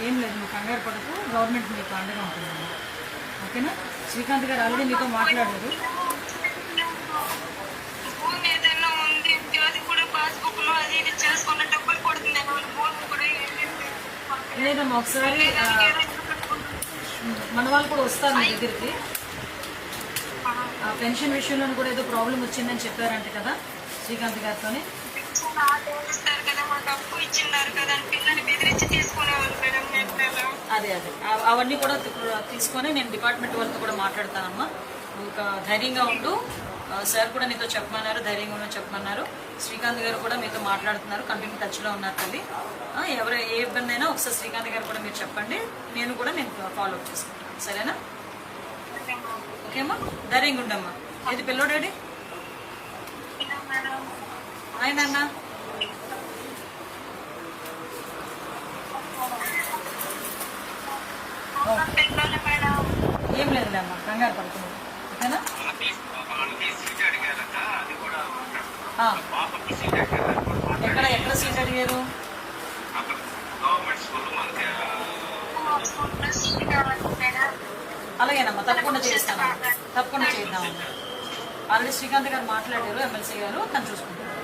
ఏం లేదు, నువ్వు కంగారు పడకు, గవర్నమెంట్ మీకు అండగా ఉంటుందమ్మా. ఓకేనా? శ్రీకాంత్ గారు ఆల్రెడీ మీతో మాట్లాడారు. లేదమ్మా, ఒకసారి మన వాళ్ళు కూడా వస్తారు మీ దగ్గరికి. ఆ పెన్షన్ విషయంలో కూడా ఏదో ప్రాబ్లం వచ్చిందని చెప్పారంట కదా శ్రీకాంత్ గారితో. అదే అదే అవన్నీ కూడా తీసుకొని నేను డిపార్ట్మెంట్ వాళ్ళతో కూడా మాట్లాడతానమ్మా. ఇంకా ధైర్యంగా ఉండు, సార్ కూడా నీతో చెప్పమన్నారు, ధైర్యంగా ఉండని చెప్పమన్నారు. శ్రీకాంత్ గారు కూడా మీతో మాట్లాడుతున్నారు, కంటిన్యూ టచ్లో ఉన్నారు తల్లి. ఎవరు ఏ ఇబ్బంది అయినా ఒకసారి శ్రీకాంత్ గారు కూడా మీరు చెప్పండి, నేను ఫాలో అప్ చేసుకుంటాను. సరేనా? ఓకే అమ్మా, ధైర్యంగా ఉండమ్మా. ఏది పిల్లోడాడి ఆయన అన్న ఏం లేదులే అమ్మా, కంగారు పడుతున్నాడు. ఓకేనా? ఎక్కడ ఎక్కడ సీట్ అడిగారు? అలాగేనమ్మా, తప్పకుండా చేస్తాను, తప్పకుండా చేద్దామమ్మా. ఆల్రెడీ శ్రీకాంత్ గారు మాట్లాడారు, ఎమ్మెల్సీ గారు, తను చూసుకుంటారు.